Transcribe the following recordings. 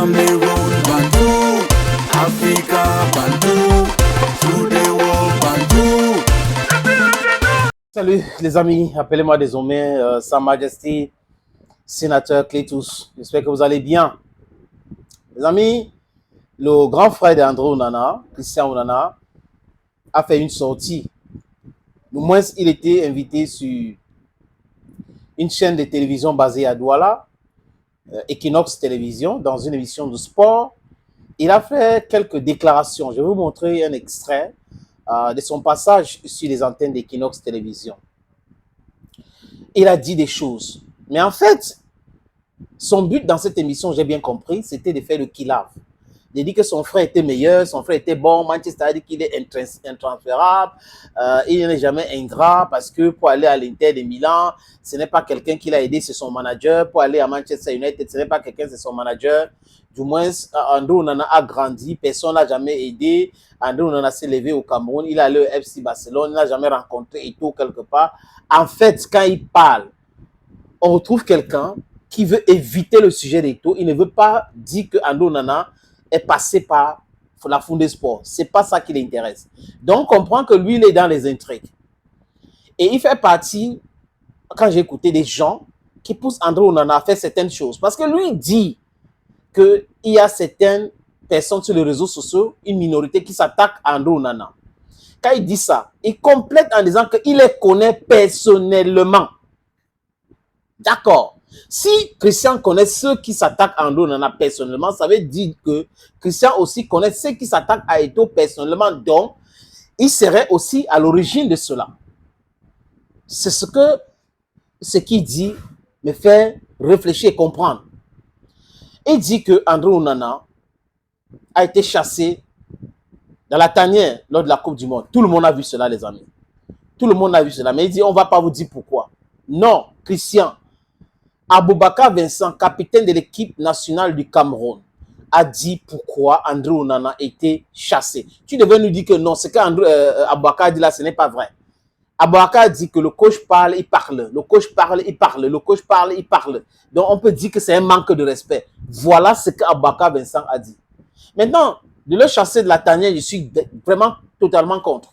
Cameroon, Bantou, Africa, Bantou, through the world, Bantou. Salut les amis, appelez-moi désormais Sa Majesté Sénateur Clétus. J'espère que vous allez bien. Les amis, le grand frère d'André Onana, Christian Onana, a fait une sortie. Au moins, il était invité sur une chaîne de télévision basée à Douala, Equinox Télévision, dans une émission de sport. Il a fait quelques déclarations. Je vais vous montrer un extrait de son passage sur les antennes d'Equinox Télévision. Il a dit des choses. Mais en fait, son but dans cette émission, j'ai bien compris, c'était de faire le kill-off. Il dit que son frère était meilleur, son frère était bon. Manchester a dit qu'il est intransférable. Il n'est jamais ingrat parce que pour aller à l'Inter de Milan, ce n'est pas quelqu'un qui l'a aidé, c'est son manager. Pour aller à Manchester United, ce n'est pas quelqu'un, c'est son manager. Du moins, André Onana a grandi, personne ne l'a jamais aidé. André Onana s'est levé au Cameroun, il est allé au FC Barcelone, il n'a jamais rencontré Eto'o quelque part. En fait, quand il parle, on retrouve quelqu'un qui veut éviter le sujet d'Eto'o. Il ne veut pas dire que André Onana est passé par la Fondé Sport. Ce n'est pas ça qui l'intéresse. Donc, on comprend que lui, il est dans les intrigues. Et il fait partie, quand j'ai écouté des gens qui poussent André Onana à faire certaines choses. Parce que lui dit qu'il y a certaines personnes sur les réseaux sociaux, une minorité qui s'attaque à André Onana. Quand il dit ça, il complète en disant qu'il les connaît personnellement. D'accord. Si Christian connaît ceux qui s'attaquent à André Onana personnellement, ça veut dire que Christian aussi connaît ceux qui s'attaquent à Eto'o personnellement. Donc, il serait aussi à l'origine de cela. C'est ce qu'il dit me fait réfléchir et comprendre. Il dit que André Onana a été chassé dans la tanière lors de la Coupe du Monde. Tout le monde a vu cela, les amis. Tout le monde a vu cela. Mais il dit, on ne va pas vous dire pourquoi. Non, Christian. Aboubakar Vincent, capitaine de l'équipe nationale du Cameroun, a dit pourquoi André Onana a été chassé. Tu devais nous dire que non, ce qu'Aboubakar dit là, ce n'est pas vrai. Aboubakar dit que le coach parle, il parle. Le coach parle, il parle. Le coach parle, il parle. Donc, on peut dire que c'est un manque de respect. Voilà ce qu'Aboubakar Vincent a dit. Maintenant, de le chasser de la tanière, je suis vraiment totalement contre.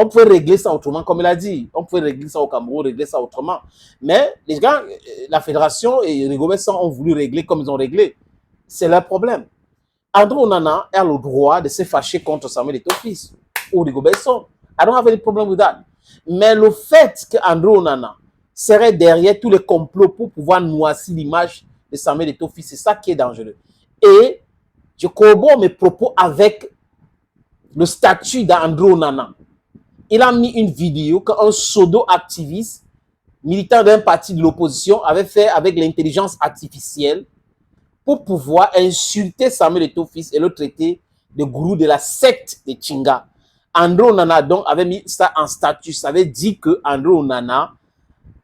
On pouvait régler ça autrement, comme il a dit. On pouvait régler ça au Cameroun, régler ça autrement. Mais les gars, la fédération et Rigobert Song ont voulu régler comme ils ont réglé. C'est leur problème. André Onana a le droit de se fâcher contre Samuel Eto'o ou Rigobert Song. I don't have any problem with that. Mais le fait qu'André Onana serait derrière tous les complots pour pouvoir noircir l'image de Samuel Eto'o, c'est ça qui est dangereux. Et je corrobore mes propos avec le statut d'André Onana. Il a mis une vidéo qu'un pseudo-activiste, militant d'un parti de l'opposition, avait fait avec l'intelligence artificielle pour pouvoir insulter Samuel Eto'o et le traiter de gourou de la secte de Tchinga. André Onana donc avait mis ça en statut. Ça veut dire que André Onana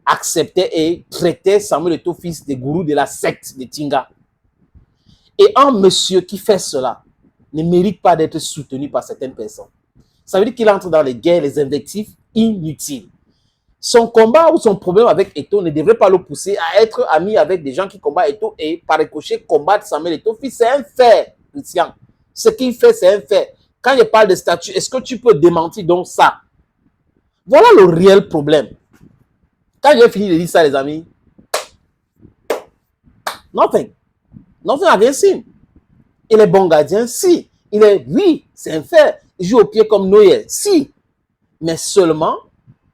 acceptait et traitait Samuel Eto'o de gourou de la secte de Tchinga. Et un monsieur qui fait cela ne mérite pas d'être soutenu par certaines personnes. Ça veut dire qu'il entre dans les guerres, les invectives inutiles. Son combat ou son problème avec Eto'o ne devrait pas le pousser à être ami avec des gens qui combattent Eto'o et par ricochet combattre Samuel Eto'o. C'est un fait, Christian. Ce qu'il fait, c'est un fait. Quand je parle de statut, est-ce que tu peux démentir donc ça? Voilà le réel problème. Quand j'ai fini de dire ça, les amis, nothing. Nothing against him. Il est bon gardien, si. Oui, c'est un fait. Il joue au pied comme Noël, si. Mais seulement,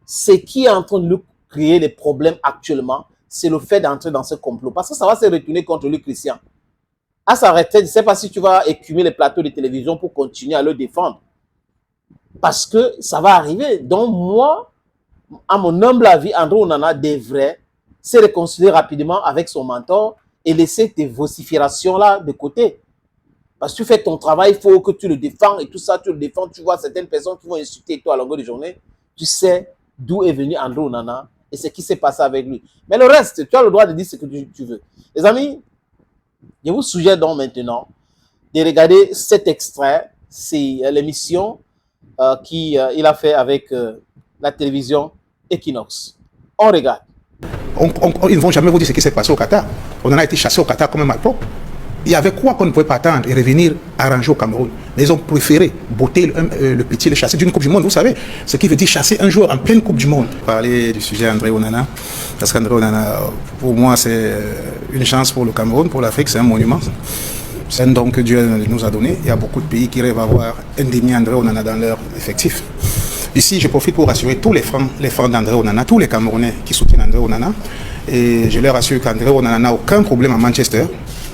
ce qui est en train de lui créer les problèmes actuellement, c'est le fait d'entrer dans ce complot. Parce que ça va se retourner contre lui, Christian. À sa retraite, je ne sais pas si tu vas écumer les plateaux de télévision pour continuer à le défendre. Parce que ça va arriver. Donc moi, à mon humble avis, André Onana devrait se réconcilier rapidement avec son mentor et laisser tes vociférations-là de côté. Parce que tu fais ton travail, il faut que tu le défends et tout ça, tu le défends. Tu vois certaines personnes qui vont insulter toi à longueur de journée. Tu sais d'où est venu André Onana et ce qui s'est passé avec lui. Mais le reste, tu as le droit de dire ce que tu veux. Les amis, je vous suggère donc maintenant de regarder cet extrait. C'est l'émission qu'il a fait avec la télévision Equinox. On regarde. Ils ne vont jamais vous dire ce qui s'est passé au Qatar. On en a été chassé au Qatar comme un malpropre. Il y avait quoi qu'on ne pouvait pas attendre et revenir arranger au Cameroun. Mais ils ont préféré botter le petit, le chasser d'une Coupe du Monde. Vous savez, ce qui veut dire chasser un joueur en pleine Coupe du Monde. Parler du sujet André Onana, parce qu'André Onana, pour moi, c'est une chance pour le Cameroun, pour l'Afrique, c'est un monument. C'est un don que Dieu nous a donné. Il y a beaucoup de pays qui rêvent avoir un demi-André Onana dans leur effectif. Ici, je profite pour rassurer tous les fans d'André Onana, tous les Camerounais qui soutiennent André Onana. Et je leur assure qu'André Onana n'a aucun problème à Manchester.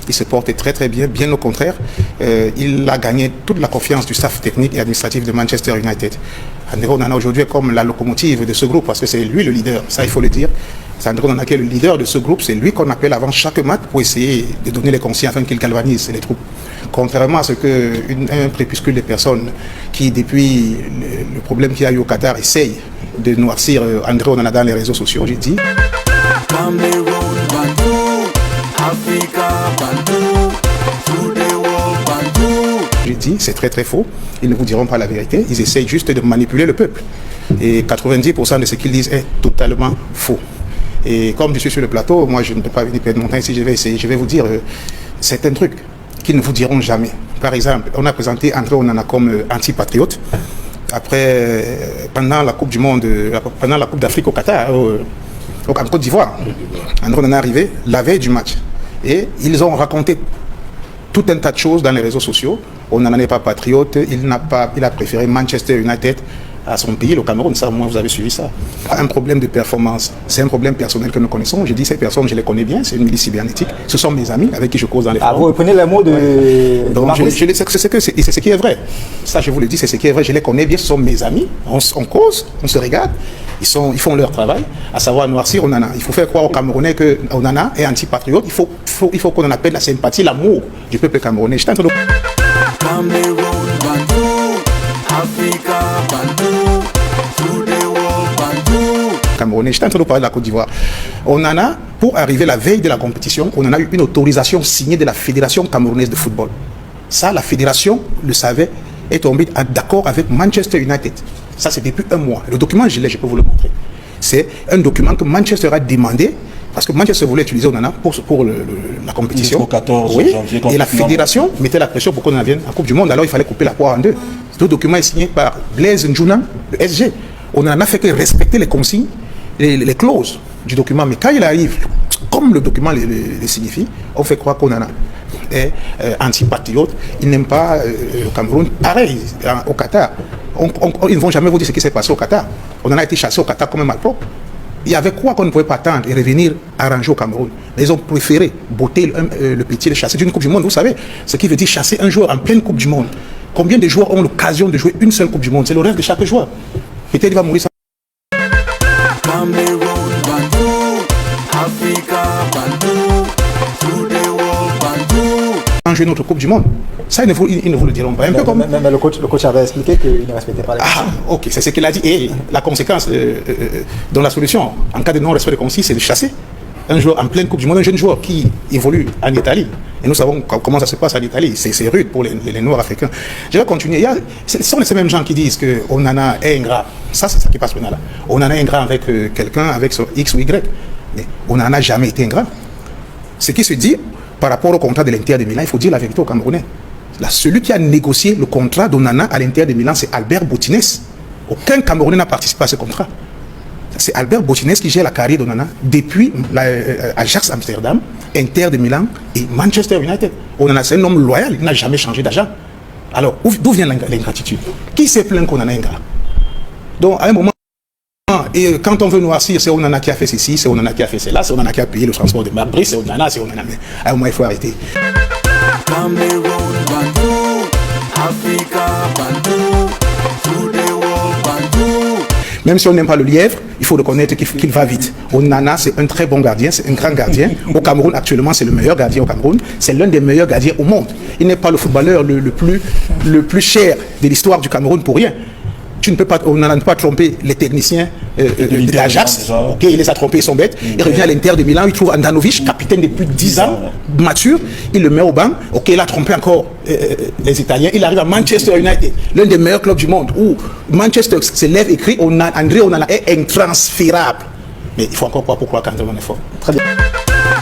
Il se porte très très bien, bien au contraire. Il a gagné toute la confiance du staff technique et administratif de Manchester United. André Onana aujourd'hui est comme la locomotive de ce groupe parce que c'est lui le leader, ça il faut le dire. C'est André Onana qui est le leader de ce groupe, c'est lui qu'on appelle avant chaque match pour essayer de donner les consignes afin qu'il galvanise les troupes. Contrairement à ce qu'un crépuscule de personnes qui, depuis le problème qu'il y a eu au Qatar, essayent de noircir André Onana dans les réseaux sociaux, j'ai dit. Cameroun, Bantou, Africa, Bantou, to the world, Bantou. J'ai dit, c'est très très faux. Ils ne vous diront pas la vérité. Ils essayent juste de manipuler le peuple. Et 90% de ce qu'ils disent est totalement faux. Et comme je suis sur le plateau, moi je ne peux pas venir perdre mon temps ici, je vais essayer. Je vais vous dire certains trucs qu'ils ne vous diront jamais. Par exemple, on a présenté André Onana comme anti-patriote. Après, pendant la Coupe du Monde, pendant la Coupe d'Afrique au Qatar, en Côte d'Ivoire, André Onana est arrivé la veille du match. Et ils ont raconté tout un tas de choses dans les réseaux sociaux. Onana n'est pas patriote, il a préféré Manchester United à son pays, le Cameroun. Ça, moi, vous avez suivi ça. Un problème de performance, c'est un problème personnel que nous connaissons. Je dis ces personnes, je les connais bien, c'est une milice cybernétique. Ce sont mes amis avec qui je cause dans les forums. Ah, vous reprenez les mots de... Ouais. Donc, c'est ce qui est vrai. Ça, je vous le dis, c'est ce qui est vrai. Je les connais bien, ce sont mes amis. On cause, on se regarde. Ils font leur travail, à savoir noircir Onana. Il faut faire croire aux Camerounais que Onana est anti-patriote. Il faut qu'on en appelle la sympathie, l'amour du peuple camerounais. Je t'entends. Cameroun, Bantou, Africa, Bantou, to the world, Bantou. Camerounais, je t'entends parler de la Côte d'Ivoire. Onana, pour arriver la veille de la compétition, on en a eu une autorisation signée de la Fédération camerounaise de football. Ça, la fédération le savait, est tombée d'accord avec Manchester United. Ça, c'est depuis un mois. Le document, je peux vous le montrer. C'est un document que Manchester a demandé, parce que Manchester voulait utiliser Onana pour la compétition. Jusqu'au 14 oui, janvier. Et la fédération mettait la pression pour qu'on en vienne en Coupe du Monde. Alors, il fallait couper la poire en deux. Ce document est signé par Blaise Ndjouna, le SG. On n'en a fait que respecter les consignes, les clauses du document. Mais quand il arrive, comme le document les signifie, on fait croire qu'on en a est anti-patriote. Ils n'aiment pas le Cameroun. Pareil, au Qatar. Ils ne vont jamais vous dire ce qui s'est passé au Qatar. On en a été chassé au Qatar comme un malpropre. Il y avait quoi qu'on ne pouvait pas attendre et revenir arranger au Cameroun. Mais ils ont préféré botter le petit, le chasser d'une Coupe du Monde. Vous savez, ce qui veut dire chasser un joueur en pleine Coupe du Monde. Combien de joueurs ont l'occasion de jouer une seule Coupe du Monde? C'est le rêve de chaque joueur. Peut-être il va mourir sans... Cameroun, Bantou, Africa, Bantou, to the world, Bantou. jouer notre Coupe du Monde. Ça, ils ne vous le diront pas. Un peu comme... Mais le coach avait expliqué qu'il ne respectait pas les consignes. Ah, ok, c'est ce qu'il a dit. Et la conséquence, dans la solution, en cas de non-respect des consignes, c'est de chasser un joueur en pleine Coupe du Monde, un jeune joueur qui évolue en Italie. Et nous savons comment ça se passe en Italie. C'est rude pour les Noirs africains. Je vais continuer. Ce sont ces mêmes gens qui disent que Onana est ingrat. Ça, c'est ça qui passe maintenant là. Onana est ingrat avec quelqu'un, avec son X ou Y. Mais Onana n'a jamais été ingrat. Ce qui se dit par rapport au contrat de l'Inter de Milan, il faut dire la vérité aux Camerounais. Là, celui qui a négocié le contrat d'Onana à l'Inter de Milan, c'est Albert Boutines. Aucun Camerounais n'a participé à ce contrat. C'est Albert Boutines qui gère la carrière d'Onana depuis Ajax Amsterdam, Inter de Milan et Manchester United. Onana, c'est un homme loyal, il n'a jamais changé d'agent. Alors, d'où vient l'ingratitude? Qui s'est plaint qu'on en a ingrat? Donc, à un moment, et quand on veut noircir, c'est Onana qui a fait ceci, c'est Onana qui a fait cela, c'est Onana qui a payé le transport de Mabri, c'est Onana, c'est Onana. Mais à un moment, il faut arrêter. Cameroun, Bantou, Africa, Bantou, to the world, Bantou. Même si on n'aime pas le lièvre, il faut reconnaître qu'il va vite. Onana, c'est un très bon gardien, c'est un grand gardien. Au Cameroun, actuellement, c'est le meilleur gardien au Cameroun. C'est l'un des meilleurs gardiens au monde. Il n'est pas le footballeur le plus cher de l'histoire du Cameroun pour rien. Tu ne peux pas, Onana ne peut pas tromper les techniciens de l'Ajax. Ok, il les a trompés, ils sont bêtes. Il revient à l'Inter de Milan, il trouve Andanovic, capitaine depuis 10 ans, mature. Il le met au banc. Ok, il a trompé encore les Italiens. Il arrive à Manchester United, l'un des meilleurs clubs du monde, où Manchester se lève et crie André Onana est intransférable. Mais il faut encore voir pourquoi quand on est fort. Très bien.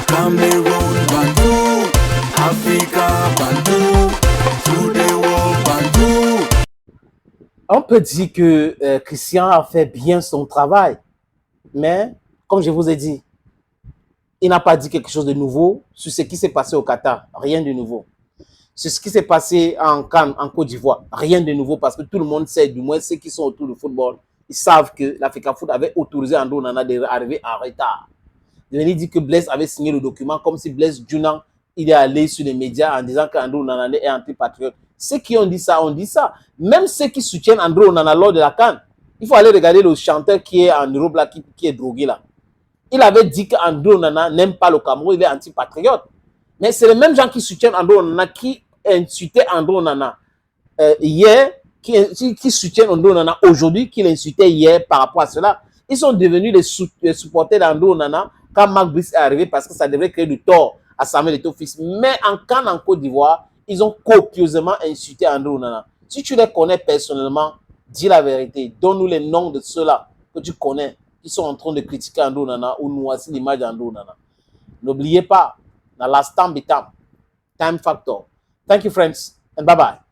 Cameroun, Bantou, Africa Bantu, through the world Bantu. On peut dire que Christian a fait bien son travail, mais comme je vous ai dit, il n'a pas dit quelque chose de nouveau sur ce qui s'est passé au Qatar. Rien de nouveau. Sur ce qui s'est passé en Cannes, en Côte d'Ivoire. Rien de nouveau parce que tout le monde sait, du moins ceux qui sont autour du football, ils savent que l'Africa Foot avait autorisé Andrew Onana d'arriver en retard. De venir dire que Blaise avait signé le document comme si Blaise Djunan, il est allé sur les médias en disant qu'Andrew Onana est anti-patriote. Ceux qui ont dit ça. Même ceux qui soutiennent Andrew Onana lors de la Cannes. Il faut aller regarder le chanteur qui est en Europe là, qui est drogué là. Il avait dit qu'Andrew Onana n'aime pas le Cameroun, il est anti-patriote. Mais c'est les mêmes gens qui soutiennent Andrew Onana qui insultaient Andrew Onana hier, qui soutiennent Andrew Onana aujourd'hui, qui l'insultaient hier par rapport à cela. Ils sont devenus les supporters d'Andrew Onana quand Marc Brice est arrivé parce que ça devrait créer du tort à Samuel Eto'o-Fils. Mais en Cannes, en Côte d'Ivoire, ils ont copieusement insulté Andrew Onana. Si tu les connais personnellement, dis la vérité. Donne-nous les noms de ceux-là que tu connais qui sont en train de critiquer Andrew Onana ou noircir l'image d'Andrew Onana. N'oubliez pas, dans la time factor. Thank you, friends, and bye-bye.